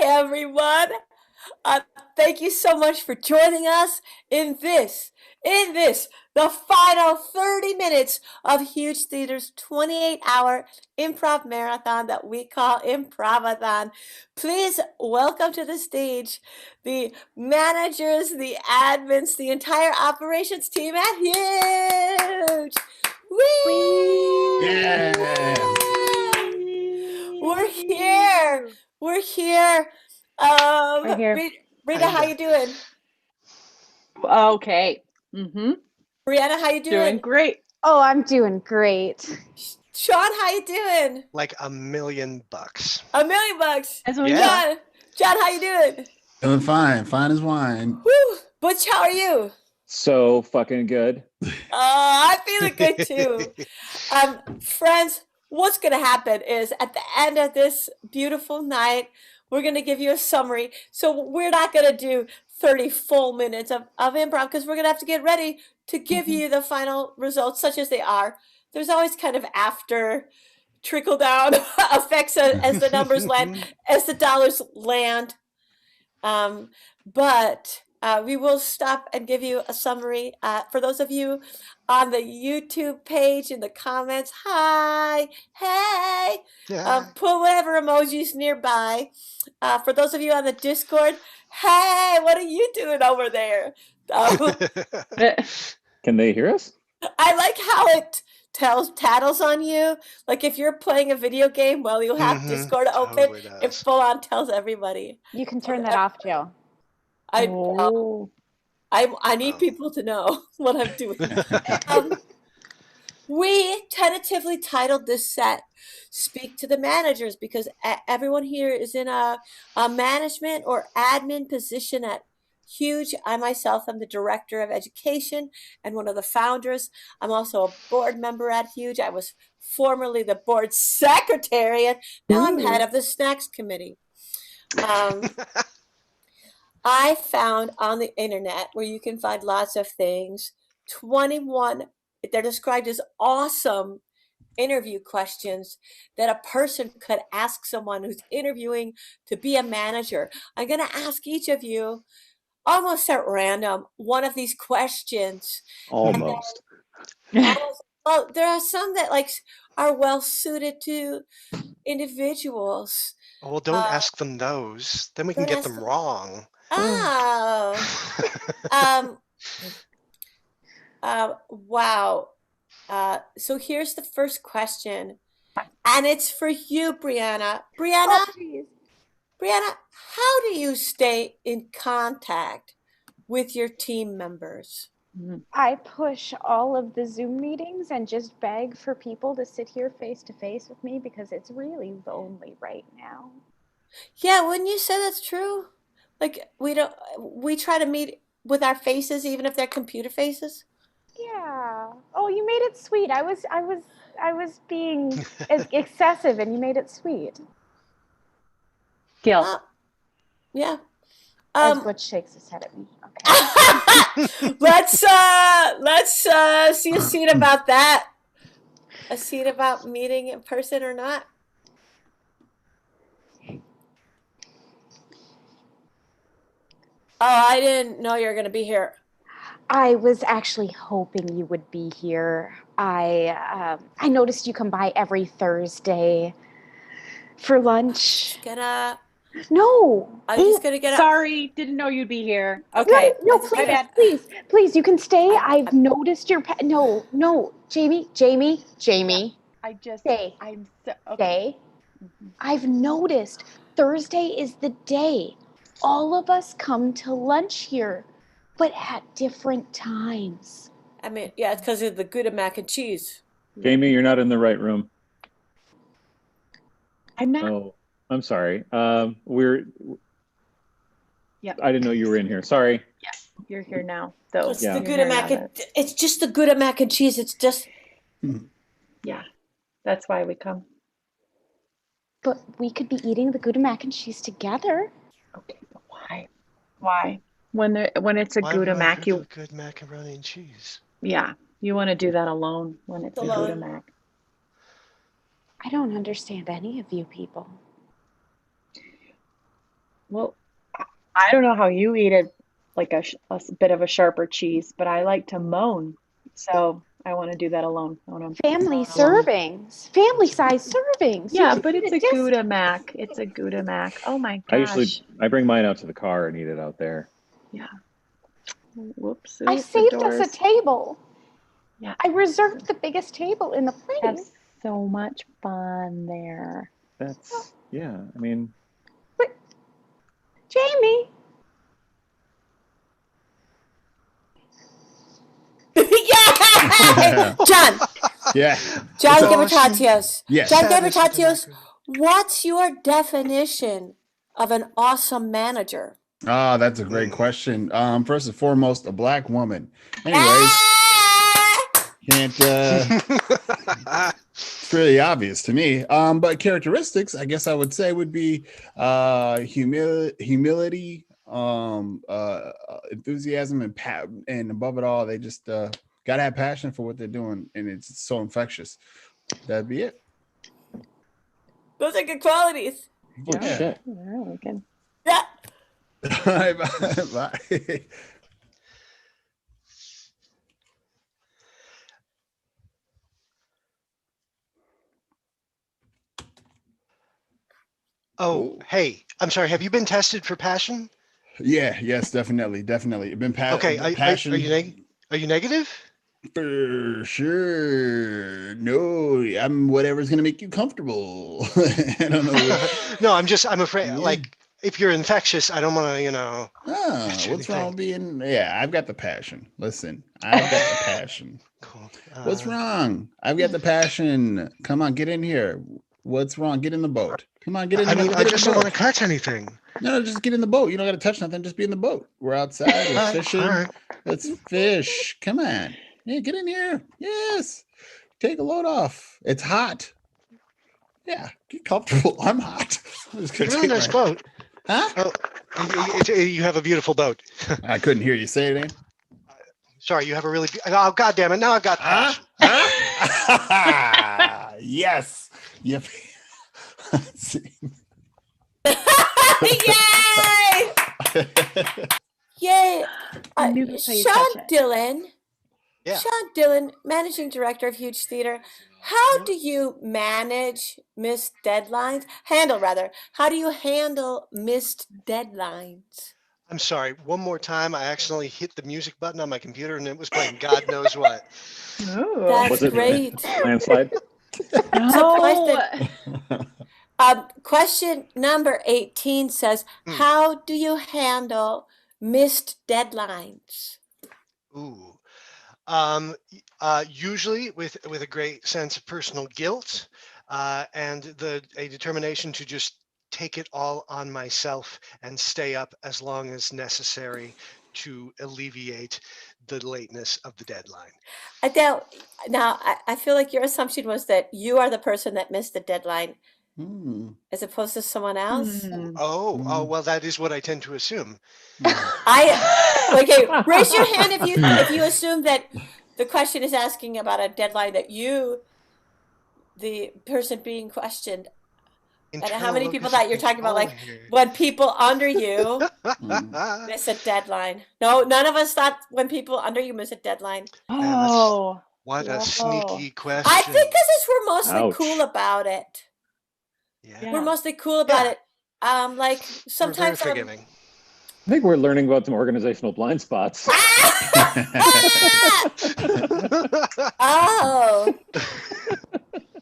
everyone. Uh, Thank you so much for joining us in this, the final 30 minutes of Huge Theater's 28-hour improv marathon that we call Improvathon. Please welcome to the stage the managers, the admins, the entire operations team at Huge. Whee! Yeah. We're here. We're here. We're here. Rita, how you doing? Okay. Mm-hmm. Brianna, how you Doing doing? great. Oh, I'm doing great. Sean, how you doing? Like $1 million. $1,000,000. As we Yeah. John, how you doing? Doing fine. Fine as wine. Woo. Butch, how are you? So fucking good. I'm feeling good too. Friends, what's going to happen is at the end of this beautiful night, we're going to give you a summary. So we're not going to do 30 full minutes of improv because we're going to have to get ready to give you the final results such as they are. There's always kind of after trickle down effects as the numbers land, as the dollars land. But we will stop and give you a summary. For those of you on the YouTube page in the comments, hi, hey, put whatever emojis nearby. For those of you on the Discord, hey, what are you doing over there? Can they hear us? I like how it tattles on you. Like if you're playing a video game, well, you'll have Discord open. Totally It does. full on tells everybody. You can turn that off, Jill. I need Oh. people to know what I'm doing. We tentatively titled this set "Speak to the Managers" because everyone here is in a management or admin position at Huge. I myself am the director of education and one of the founders. I'm also a board member at Huge. I was formerly the board secretary, and now I'm head of the snacks committee. I found on the internet, where you can find lots of things, 21, they're described as awesome interview questions that a person could ask someone who's interviewing to be a manager. I'm going to ask each of you, almost at random, one of these questions. Almost. Well, there are some that are well suited to individuals. Well, don't ask them those. Then we can don't get ask them them- wrong. Wow. So here's the first question, and it's for you, Brianna. Oh, please. Brianna, how do you stay in contact with your team members? I push all of the Zoom meetings and just beg for people to sit here face to face with me because it's really lonely right now. Yeah, wouldn't you say that's true? Like we try to meet with our faces, even if they're computer faces. Yeah. Oh, you made it sweet. I was being excessive, and you made it sweet. Gil. Yeah. As Butch shakes his head at me. Okay. Let's see a scene about that. A scene about meeting in person or not. Oh, I didn't know you were going to be here. I was actually hoping you would be here. I noticed you come by every Thursday for lunch. No. I'm just gonna get up. Sorry, didn't know you'd be here. Okay. No, please, you can stay. I've noticed your no, Jamie. I just Stay. I'm so okay. Stay. I've noticed Thursday is the day all of us come to lunch here, but at different times. I mean, yeah, it's because of the Gouda mac and cheese. Jamie, you're not in the right room. I'm not. Oh, I'm sorry. Yeah. I didn't know you were in here. Sorry. Yeah, you're here now. So It's Yeah. the Gouda mac and it's just the Gouda mac and cheese. It's just yeah, that's why we come. But we could be eating the Gouda mac and cheese together. Okay, but why? Why? When it's a Why Gouda would I mac, do you a good macaroni and cheese? you want to do that alone when it's a Gouda mac. I don't understand any of you people. Well, I don't know how you eat it, like bit of a sharper cheese, but I like to moan. So I want to do that alone. I want to Family moan alone. servings, family size servings. Yeah, You but can it's eat a disc. Gouda Mac. It's a Gouda Mac. Oh my gosh. I bring mine out to the car and eat it out there. Yeah. Whoops. I the saved us a doors. table. Yeah. I reserved the biggest table in the Have plane. so much fun there. That's, yeah, I mean, But Jamie, Yeah! John, Yeah. John It's awesome. Gabertatios. Yes. John Sadness of the Gabertatios, background. what's your definition of an awesome manager? Oh, that's a great question. First and foremost, a black woman. Anyways, Ah! can't it's really obvious to me. But characteristics, I guess I would say, would be humility, enthusiasm, and above it all, they just gotta have passion for what they're doing, and it's so infectious. That'd be it. Those are good qualities. oh Yeah. shit. Really good. Yeah. Bye. Bye. Oh, hey, I'm sorry. Have you been tested for passion? Yeah, yes, definitely. Been Okay, passion. Are you negative? For sure. No, I'm whatever's gonna make you comfortable. I don't know. No, I'm afraid, Yeah. like, if you're infectious, I don't want to, What's anything. wrong with being? Yeah, I've got the passion. Listen, I've got the passion. Cool. What's wrong? I've got the passion. Come on, get in here. What's wrong? Get in the boat. Come on, get in. I mean, get I in just the don't want boat. to touch anything. No, just get in the boat. You don't got to touch nothing. Just be in the boat. We're outside. We're All right, fishing. all right. Let's fish. Come on. Yeah, get in here. Yes. Take a load off. It's hot. Yeah, get comfortable. I'm hot. I'm just gonna It's a really take nice my- boat. Huh? Oh, you have a beautiful boat. I couldn't hear you say it, Ann. Sorry, you have a really. Oh, God damn it! Now I've got passion. Huh? Yes. Yep. Let's see. Yay! Yay! I knew that's how you Sean touch it. Dillon. Yeah. Sean Dillon, managing director of Huge Theater. How do you manage missed deadlines? How do you handle missed deadlines? I'm sorry. One more time, I accidentally hit the music button on my computer, and it was playing God knows what. Ooh. That's Was it great. landslide? No. Question number 18 says, how do you handle missed deadlines? Ooh. Usually with a great sense of personal guilt, and a determination to just take it all on myself and stay up as long as necessary to alleviate the lateness of the deadline. Now, I feel like your assumption was that you are the person that missed the deadline as opposed to someone else. Oh, well, that is what I tend to assume. Okay, raise your hand if you assume that the question is asking about a deadline that you, the person being questioned, and how many people that you're talking about, like when people under you miss a deadline. No, none of us thought when people under you miss a deadline. Oh. What a Whoa. sneaky question. I think because we're mostly Ouch. cool about it. Yeah. We're mostly cool about it. Like We're very sometimes forgiving. I think we're learning about some organizational blind spots. Oh,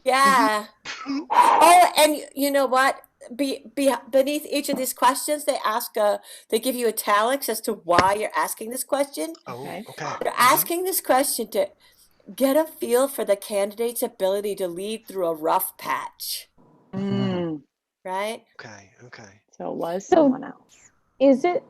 yeah. Oh, and you know what? Beneath each of these questions, they give you italics as to why you're asking this question. Oh, Okay. okay. You're asking this question to get a feel for the candidate's ability to lead through a rough patch, Mm. right? Okay. So it was So- someone else. Is it,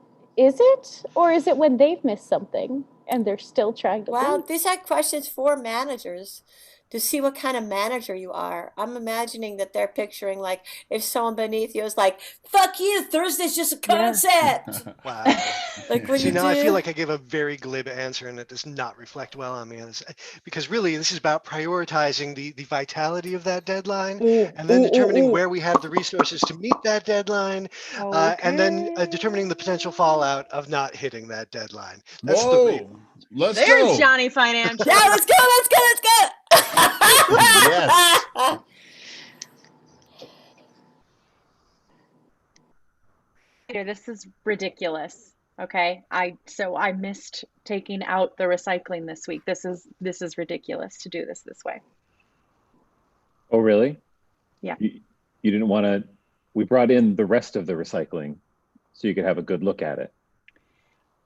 or is it when they've missed something and they're still trying to Well, leave? these are questions for managers to see what kind of manager you are. I'm imagining that they're picturing like if someone beneath you is like, "Fuck you, Thursday's just a concept." Wow. Like when See, you now I feel do. like I give a very glib answer and it does not reflect well on me. Because really, this is about prioritizing the vitality of that deadline Ooh, and then ooh, ooh, determining ooh. where we have the resources to meet that deadline and then determining the potential fallout of not hitting that deadline. That's the real. Whoa, let's There's go. Johnny Financial. Yeah, let's go, let's go, let's Yes. go. Peter, this is ridiculous. Okay. I missed taking out the recycling this week. This is ridiculous to do this way. Oh, really? Yeah. You didn't want to, we brought in the rest of the recycling so you could have a good look at it.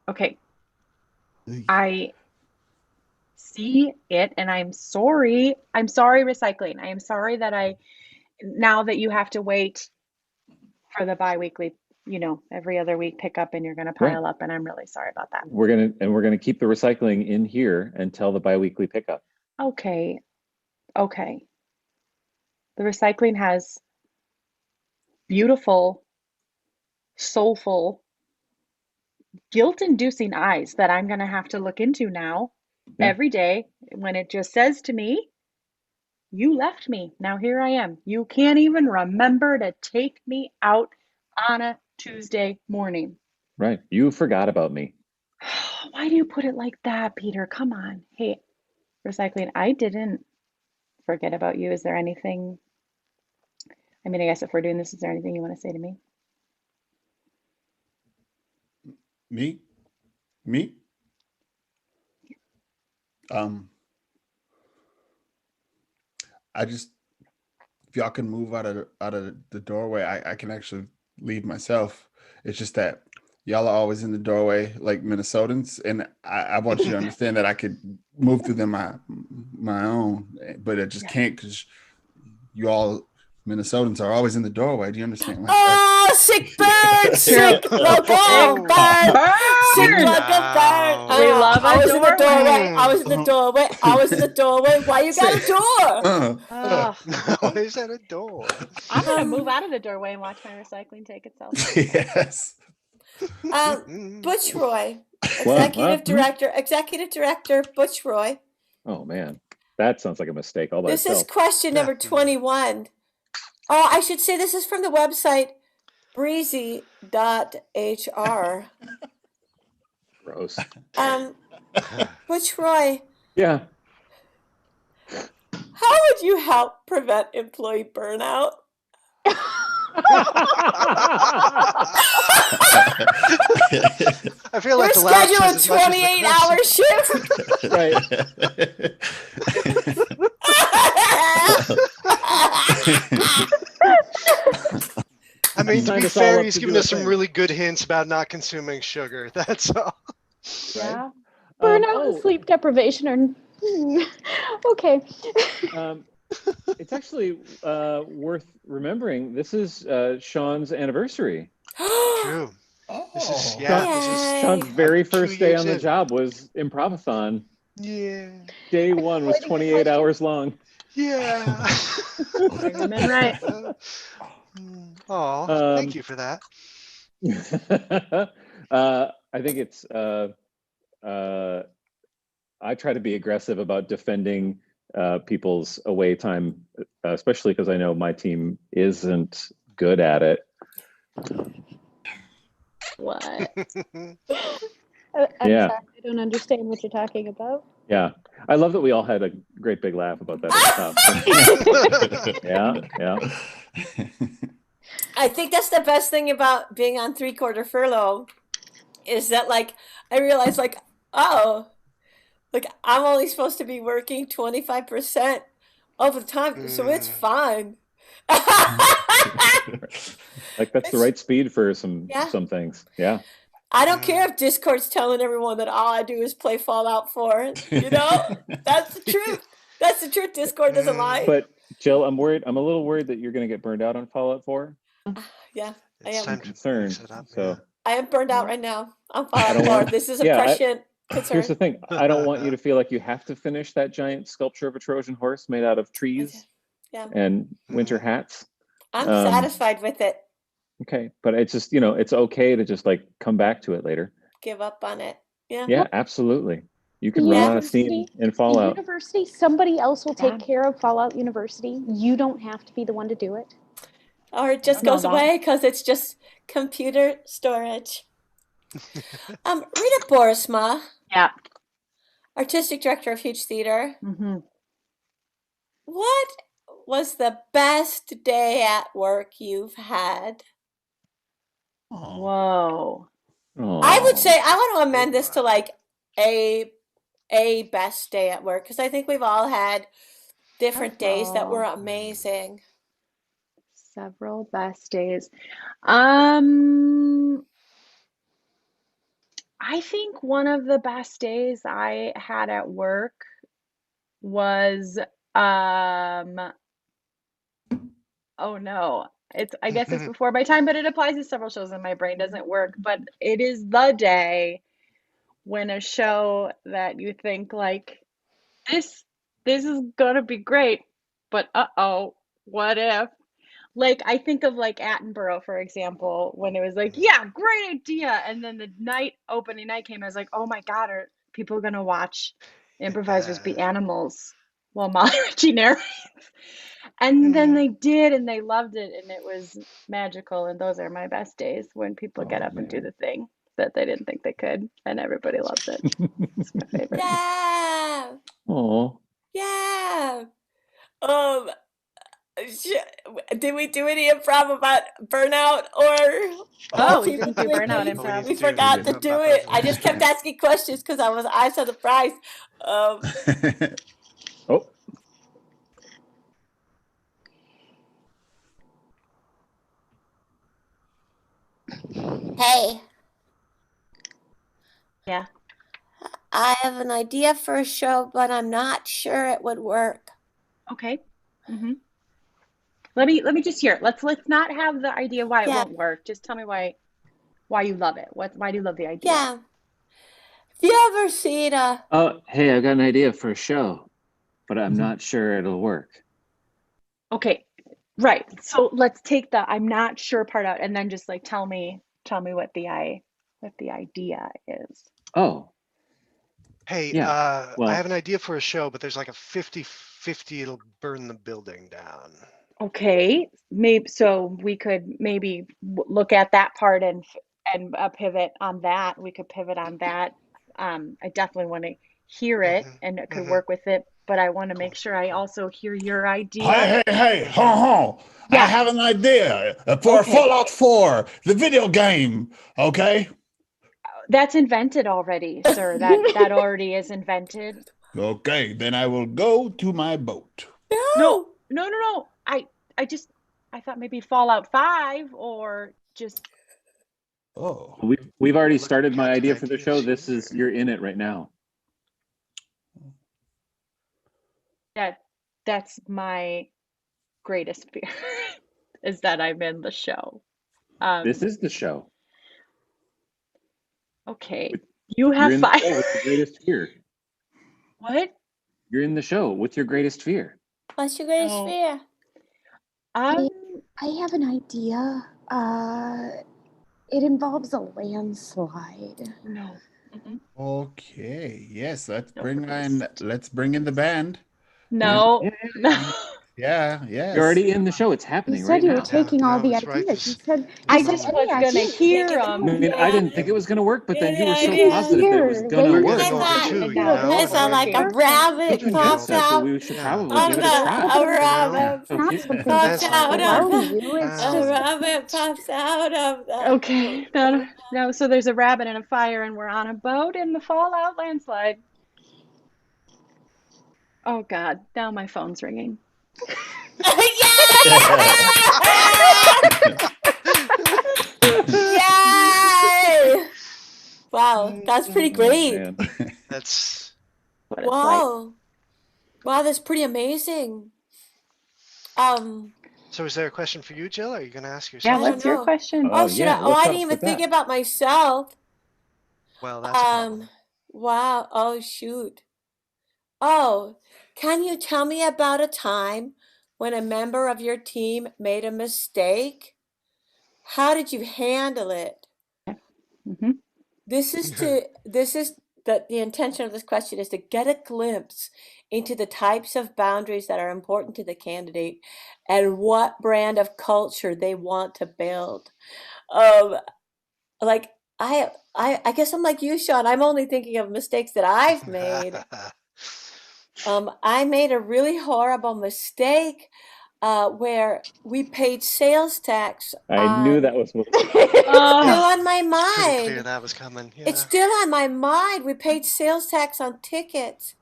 Okay. I see it and I'm sorry. I'm sorry, recycling. I am sorry that now that you have to wait for the biweekly, every other week pickup and you're going to pile up, and I'm really sorry about that. We're gonna keep the recycling in here until the biweekly pickup. Okay. Okay. The recycling has beautiful, soulful, guilt-inducing eyes that I'm going to have to look into now every day when it just says to me, "You left me. Now here I am. You can't even remember to take me out on a Tuesday morning." Right. You forgot about me. Why do you put it like that, Peter? Come on. Hey, recycling, I didn't forget about you. Is there anything? I mean, I guess if we're doing this, is there anything you want to say to me? Me? I just, if y'all can move out of the doorway, I can actually leave myself. It's just that y'all are always in the doorway like Minnesotans, and I want you to understand that I could move through them my own, but I just can't because you all Minnesotans are always in the doorway. Do you understand? Oh, sick bird, sick local bird, sick local bird. We love I a was in the doorway. doorway. I was in the doorway. I was in the doorway. Why you got a door? Why is that a door? I'm gonna move out of the doorway and watch my recycling take itself. Yes. Butch Roy, executive director, Butch Roy. Oh man, that sounds like a mistake all by This itself. is question number 21. Oh, I should say this is from the website breezy.hr. Gross. Butch Roy, Yeah. how would you help prevent employee burnout? I feel like We're the last scheduling is as much as the 28-hour shift. I mean, to Signed be us all fair, up he's to given do a us some thing. really good hints about not consuming sugar. That's all. Yeah. Burnout and sleep deprivation are okay. It's actually worth remembering. This is Sean's anniversary. True. This is this is Sean's very 2 first day years on the in. job was Improvathon. Yeah. Day one was 28 hours long. Yeah. Bring them in right. Oh, thank you for that. I think it's I try to be aggressive about defending people's away time, especially because I know my team isn't good at it. What? I'm Yeah. sorry, I don't understand what you're talking about. Yeah, I love that we all had a great big laugh about that. Yeah. I think that's the best thing about being on 3/4 furlough is that like I realized like, oh, like I'm only supposed to be working 25% of the time, so it's fine. Like that's the right speed for some things. Yeah. I don't care if Discord's telling everyone that all I do is play Fallout 4. You know, that's the truth. That's the truth. Discord doesn't lie. But Jill, I'm worried. I'm a little worried that you're going to get burned out on Fallout 4. Yeah, I It's am. time to Concerned. mix it up, So I am burned out right now on Fallout 4. This is a prescient Here's the thing. I don't want you to feel like you have to finish that giant sculpture of a Trojan horse made out of trees Yeah. and winter hats. I'm satisfied with it. Okay. But it's just, it's okay to just like come back to it later. Give up on it. Yeah. Yeah, absolutely. You can run out of steam in Fallout. University, somebody else will take care of Fallout University. You don't have to be the one to do it. Or it just goes away because it's just computer storage. Rita Borisma. Yeah. Artistic director of Huge Theater. Mm-hmm. What was the best day at work you've had? Whoa. I would say I want to amend this to like a best day at work because I think we've all had different days that were amazing. Several best days. I think one of the best days I had at work was oh no. I guess it's before my time, but it applies to several shows and my brain doesn't work. But it is the day when a show that you think like this is gonna be great, but what if? Like I think of like Attenborough, for example, when it was like, yeah, great idea. And then the opening night came, I was like, oh my God, are people gonna watch improvisers be animals while Molly Ritchie narrates? And then they did, and they loved it, and it was magical. And those are my best days when people get up and do the thing that they didn't think they could, and everybody loves it. It's my favorite. Yeah. Oh. Yeah. Did we do any improv about burnout or? We didn't do burnout improv. We forgot to do it. I just kept asking questions because I was surprised. Oh. Hey. Yeah. I have an idea for a show, but I'm not sure it would work. Okay. Mm-hmm. Let me just hear it. Let's not have the idea why it won't work. Just tell me why you love it. Why do you love the idea? Yeah. Have you ever seen a? Oh, hey, I got an idea for a show, but I'm not sure it'll work. Okay. Right. So let's take the I'm not sure part out and then just like tell me what the idea is. Oh. Hey, Yeah. Well, I have an idea for a show, but there's like a 50-50 it'll burn the building down. Okay. Maybe so we could maybe look at that part and pivot on that. We could pivot on that. I definitely want to hear it and it could work with it, but I want to make sure I also hear your idea. Hey, ho. Yeah. I have an idea for Fallout 4, the video game. Okay. That's invented already, sir. That already is invented. Okay, then I will go to my boat. No. I thought maybe Fallout 5 or just. Oh. We've already started my idea for the show. You're in it right now. That's my greatest fear is that I'm in the show. This is the show. Okay. You have 5. What's your greatest fear? What? You're in the show. What's your greatest fear? What's your greatest fear? I have an idea. It involves a landslide. No. Okay. Yes, let's bring in the band. No. Yeah. Yeah. Yes. You're already in the show. It's happening You right said you now. were taking all the that's right. ideas. You said I just was gonna hear them. I mean, I didn't think it was going to work, but then you were so Yeah. positive that it was going We're to work. gonna go too, you know? It's like a rabbit You popped said that out. we should probably Oh, give it a try. no, a rabbit it's not something pops that's out of around you. It's a just rabbit pops out of the. Okay. No. So there's a rabbit in a fire, and we're on a boat in the Fallout landslide. Oh God! Now my phone's ringing. Yay! Wow, that's pretty great. Man. That's What it's like. Wow, that's pretty amazing. so. Is there a question for you, Jill? Or are you going to ask Yeah. yourself? What's your know. question? Oh, should yeah, I? what's I up didn't even with think that? about myself. Well, that's a problem. Wow. Oh, shoot. Oh, can you tell me about a time when a member of your team made a mistake? How did you handle it? Mm-hmm. This is the intention of this question is to get a glimpse into the types of boundaries that are important to the candidate and what brand of culture they want to build. Um, like I guess I'm like you, Sean. I'm only thinking of mistakes that I've made. I made a really horrible mistake where we paid sales tax I knew that was what. still Oh, on my It's pretty clear mind. that was coming. It's Yeah. still on my mind. We paid sales tax on tickets.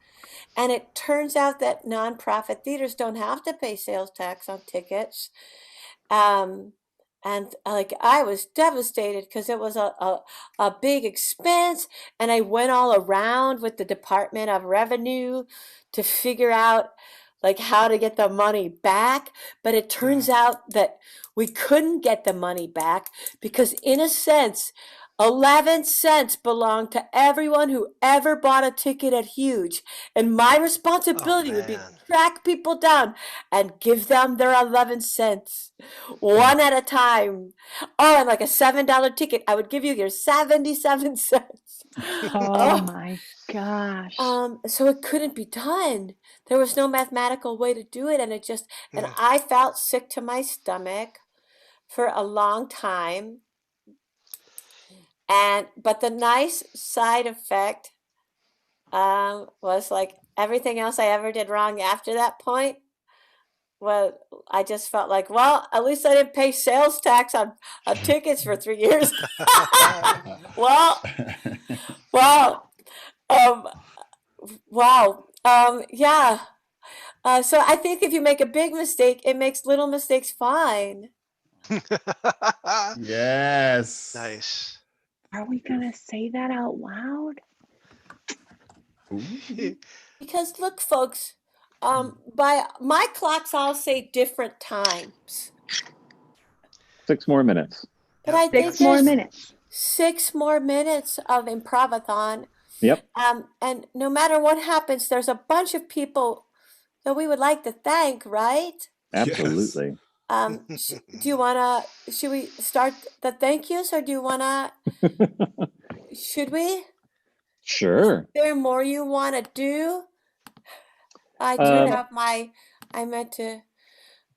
And it turns out that nonprofit theaters don't have to pay sales tax on tickets. Um, and like I was devastated because it was a big expense. And I went all around with the Department of Revenue to figure out like how to get the money back. But it turns out that we couldn't get the money back because, in a sense, 11 cents belonged to everyone who ever bought a ticket at Huge. And my Oh responsibility would be to man. track people down and give them their 11 cents one at a time. Oh, and like a $7 ticket, I would give you your 77 cents. oh Oh, my gosh. so it couldn't be done. There was no mathematical way to do it, and and I felt sick to my stomach for a long time. But the nice side effect was like everything else I ever did wrong after that point. Well, I just felt like, well, at least I didn't pay sales tax on tickets for 3 years. Well, wow, um, wow, yeah. So I think if you make a big mistake, it makes little mistakes fine. Yes. Nice. Are we gonna say that out loud? Ooh. Because look, folks, by my clocks all say different times. 6 more minutes. But I think 6 more there's minutes. 6 more minutes of Improvathon. Yep. And no matter what happens, there's a bunch of people that we would like to thank, right? Absolutely. Do you wanna, should we start the thank yous or do you wanna, should we? Sure. There more you wanna do? I do Um, have I meant to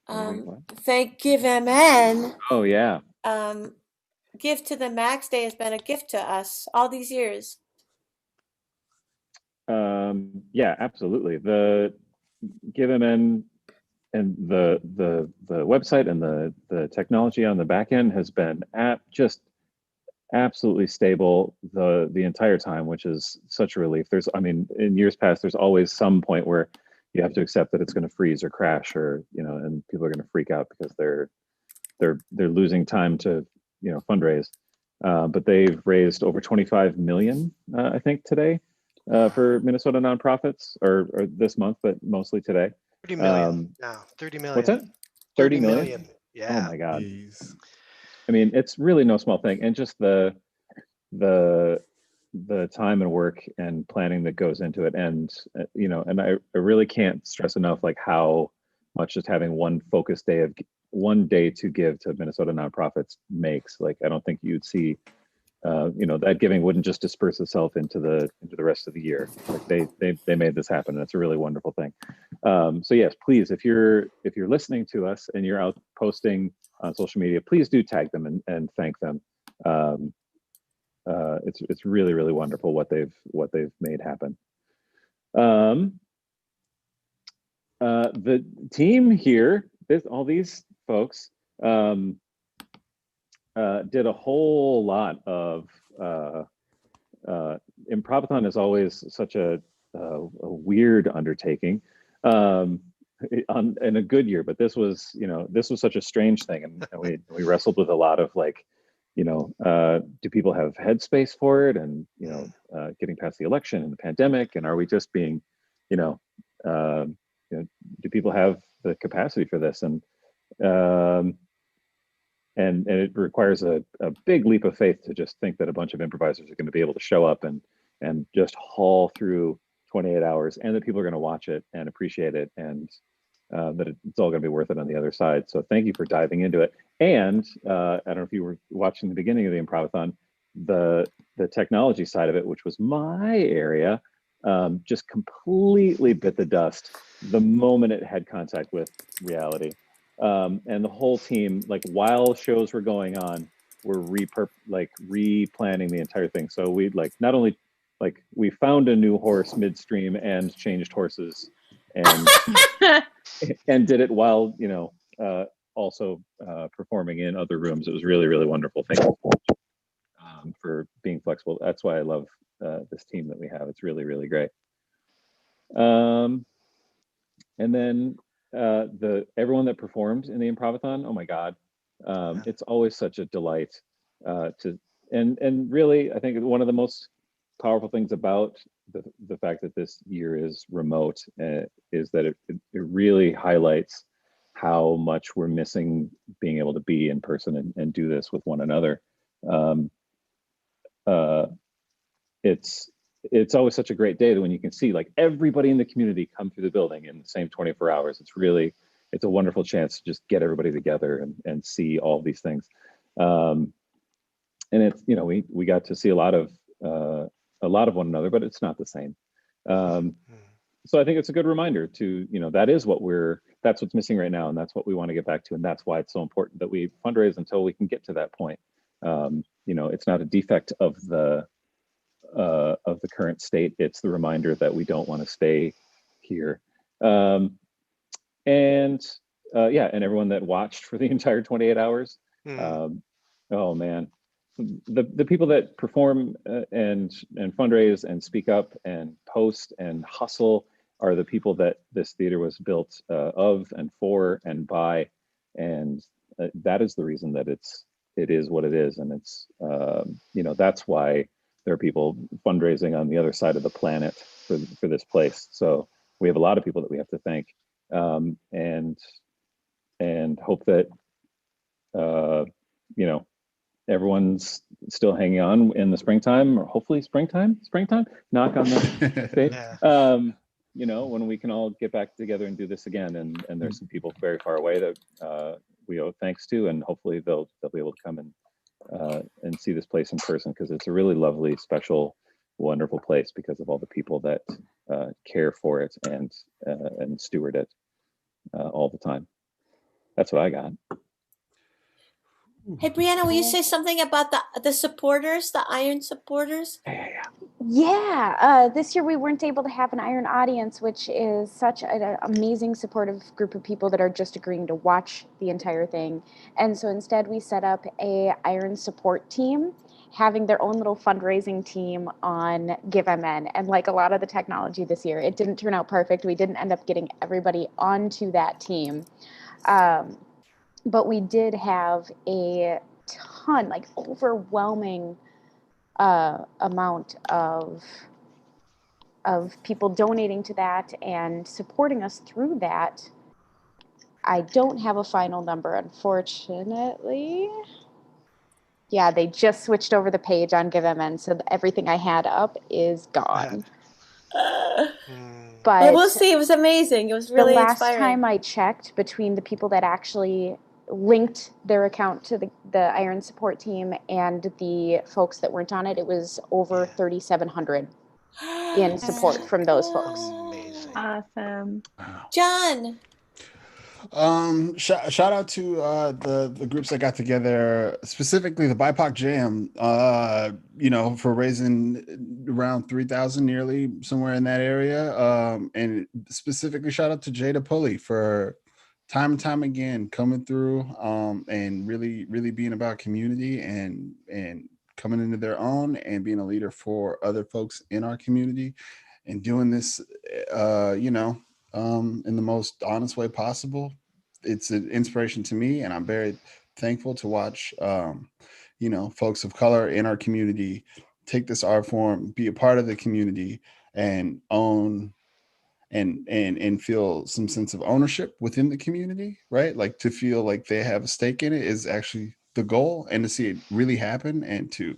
wait, what? thank Give MN. Oh yeah. Give to the Max Day has been a gift to us all these years. Yeah, absolutely. The GiveMN and the website and the technology on the back end has been just absolutely stable the entire time, which is such a relief. I mean, in years past, there's always some point where you have to accept that it's going to freeze or crash, or and people are going to freak out because they're losing time to fundraise. But they've raised over 25 million, I think, today for Minnesota nonprofits, or this month, but mostly today. 30 million. No, 30 million. What's that? 30 million? Yeah. Oh my God. Jeez. I mean, it's really no small thing, and just the time and work and planning that goes into it, and and I really can't stress enough like how much just having one day to give to Minnesota nonprofits makes. Like, I don't think you'd see that giving wouldn't just disperse itself into the rest of the year. Like they made this happen, and it's a really wonderful thing. So yes, please, if you're listening to us and you're out posting on social media, please do tag them and thank them. It's really, really wonderful what they've made happen. The team here, all these folks, did a whole lot of Improvathon is always such a weird undertaking, in a good year, but this was such a strange thing, and we wrestled with a lot of like, do people have headspace for it, and getting past the election and the pandemic, and are we just being, do people have the capacity for this, and it requires a big leap of faith to just think that a bunch of improvisers are going to be able to show up and and just haul through 28 hours, and that people are going to watch it and appreciate it, and that it's all going to be worth it on the other side. So thank you for diving into it. And I don't know if you were watching the beginning of the Improvathon, the technology side of it, which was my area, just completely bit the dust the moment it had contact with reality. And the whole team, like while shows were going on, were replanning the entire thing. So we not only we found a new horse midstream and changed horses, and and did it while also performing in other rooms. It was really, really wonderful. Thank you for being flexible. That's why I love this team that we have. It's really, really great. And then everyone that performed in the Improvathon, oh my God, it's always such a delight and really, I think one of the most powerful things about the fact that this year is remote is that it really highlights how much we're missing being able to be in person and do this with one another. It's always such a great day that when you can see like everybody in the community come through the building in the same 24 hours. It's a wonderful chance to just get everybody together and see all these things. And it's, we got to see a lot of one another, but it's not the same. So I think it's a good reminder to, that's what's missing right now. And that's what we want to get back to. And that's why it's so important that we fundraise until we can get to that point. It's not a defect of the current state. It's the reminder that we don't want to stay here. And everyone that watched for the entire 28 hours. Oh man, the people that perform and fundraise and speak up and post and hustle are the people that this theater was built of and for and by, and that is the reason that it is what it is. And it's that's why there are people fundraising on the other side of the planet for this place. So we have a lot of people that we have to thank, and hope that everyone's still hanging on in the springtime, or hopefully springtime, knock on the stage. When we can all get back together and do this again. And there's some people very far away that we owe thanks to, and hopefully they'll be able to come and see this place in person, because it's a really lovely, special, wonderful place because of all the people that care for it and steward it all the time. That's what I got. Hey, Brianna, will you say something about the supporters, the Iron supporters? Yeah, this year we weren't able to have an Iron audience, which is such an amazing, supportive group of people that are just agreeing to watch the entire thing. And so instead we set up a Iron support team, having their own little fundraising team on GiveMN. And like a lot of the technology this year, it didn't turn out perfect. We didn't end up getting everybody onto that team. But we did have a ton, like overwhelming amount of people donating to that and supporting us through that. I don't have a final number, unfortunately. Yeah, they just switched over the page on GiveMN, so everything I had up is gone. But we'll see. It was amazing. It was really inspiring. The last time I checked, between the people that actually linked their account to the Iron support team and the folks that weren't on it, it was over 3,700 in support from those folks. Amazing. Awesome. John. Shout out to the groups that got together, specifically the BIPOC Jam, for raising around 3,000, nearly somewhere in that area. And specifically shout out to Jada Pulley for time and time again coming through and really, really being about community and coming into their own and being a leader for other folks in our community and doing this, in the most honest way possible. It's an inspiration to me, and I'm very thankful to watch, folks of color in our community take this art form, be a part of the community, and own and feel some sense of ownership within the community, right? Like to feel like they have a stake in it is actually the goal, and to see it really happen, and to,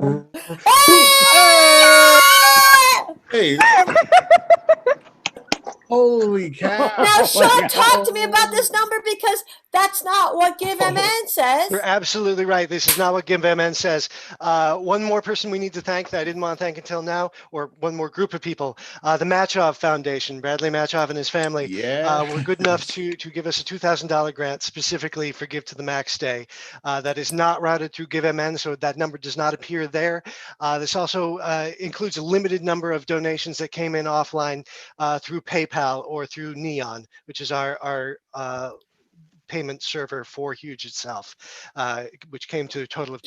Hey. Holy cow. Now, Sean, God. talk to me about this number because that's not what GiveMN says. You're absolutely right. This is not what GiveMN says. One more person we need to thank that I didn't want to thank until now, or one more group of people. The Matchov Foundation, Bradley Matchov and his family, were good enough to give us a $2,000 grant specifically for Give to the Max Day. That is not routed through GiveMN, so that number does not appear there. This also includes a limited number of donations that came in offline through PayPal or through Neon, which is our payment server for Huge itself, which came to a total of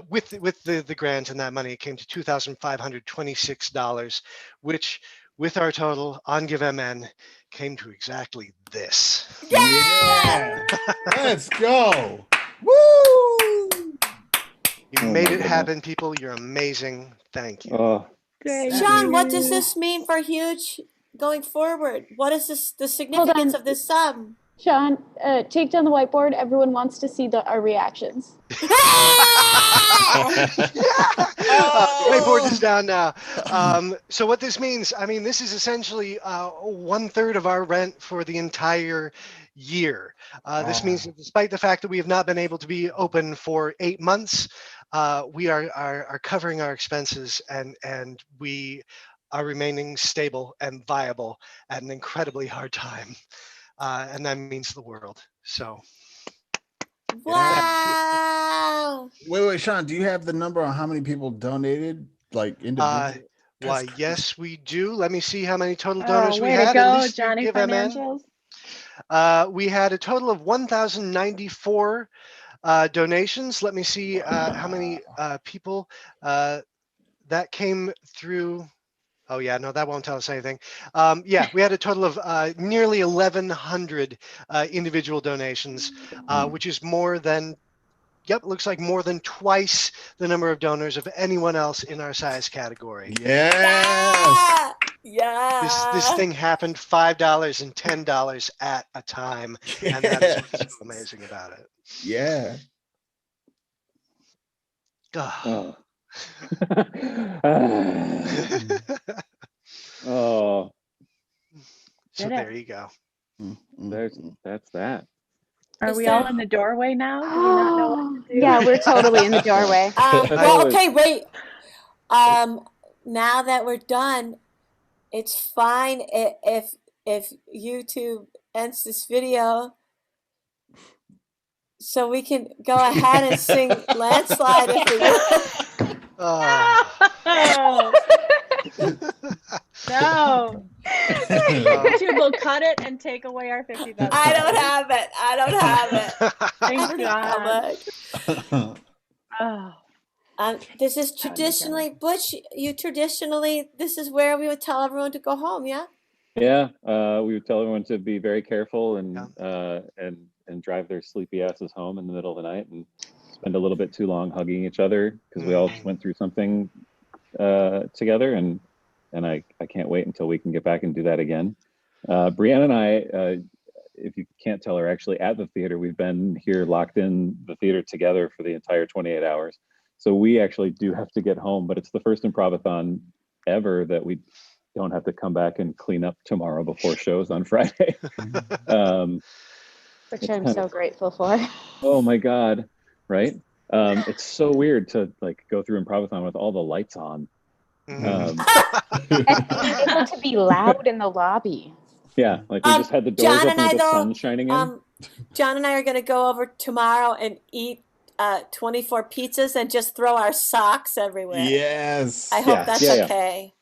with the grant and that money, it came to $2,526, which with our total on GiveMN came to exactly this. Yeah. Let's go. Woo! You made it happen, people. You're amazing. Thank you. Oh, Sean, what does this mean for Huge going forward? What is the significance of this sum? Sean, take down the whiteboard. Everyone wants to see our reactions. The whiteboard is down now. So what this means, I mean, this is essentially 1/3 of our rent for the entire year. This means that despite the fact that we have not been able to be open for 8 months, we are covering our expenses and we are remaining stable and viable at an incredibly hard time. And that means the world. So. Wow. Wait, Sean, do you have the number on how many people donated, like individually? Why, yes, we do. Let me see how many total donors we way had. to At go, least through Johnny GiveMN. Financials. We had a total of 1,094 donations. Let me see how many people that came through. Oh yeah, no, that won't tell us anything. Yeah, we had a total of nearly 1,100 individual donations, which is more than, looks like more than twice the number of donors of anyone else in our size category. Yes. Yeah. This thing happened $5 and $10 at a time, and that is what's so amazing about it. Yeah. oh. Oh, So there you go. that's that. Are we all in the doorway now? Do we not know what to do? Yeah, we're totally in the doorway. Well, okay, wait. Now that we're done, it's fine if YouTube ends this video, so we can go ahead and sing Landslide if we want. No. YouTube will cut it and take away our $50,000. I don't have it. Thank God. This is traditionally, Butch, this is where we would tell everyone to go home, yeah? Yeah, we would tell everyone to be very careful and drive their sleepy asses home in the middle of the night and spend a little bit too long hugging each other because we all went through something together, and I can't wait until we can get back and do that again. Brianna and I, if you can't tell, are actually at the theater. We've been here locked in the theater together for the entire 28 hours. So we actually do have to get home, but it's the first improv-a-thon ever that we don't have to come back and clean up tomorrow before shows on Friday. Which I'm so grateful for. Oh my God, right? It's so weird to like go through improv-a-thon with all the lights on. And being able to be loud in the lobby. Yeah, like we just had the doors open with the sun shining in. John and I are going to go over tomorrow and eat 24 pizzas and just throw our socks everywhere. Yes. I hope that's okay.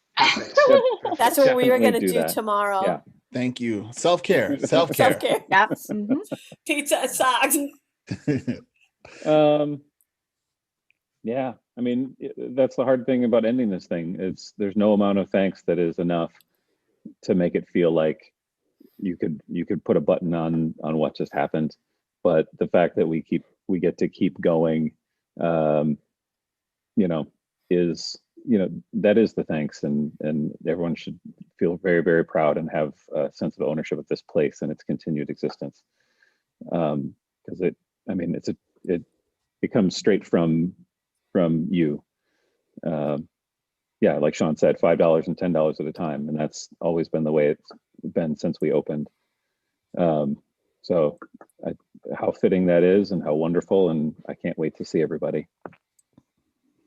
That's what we were going to do tomorrow. Yeah. Thank you. Self-care. Yep. Pizza and socks. Yeah, I mean, that's the hard thing about ending this thing. There's no amount of thanks that is enough to make it feel like you could put a button on what just happened. But the fact that we get to keep going, that is the thanks, and everyone should feel very, very proud and have a sense of ownership of this place and its continued existence. Because it comes straight from from you. Yeah, like Sean said, $5 and $10 at a time, and that's always been the way it's been since we opened. So how fitting that is, and how wonderful, and I can't wait to see everybody.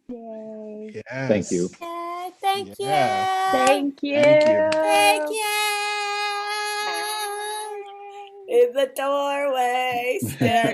Yay. Yes. Thank you. Yay, thank Yeah. you. Thank you. Thank you. Thank you. In the doorway, staring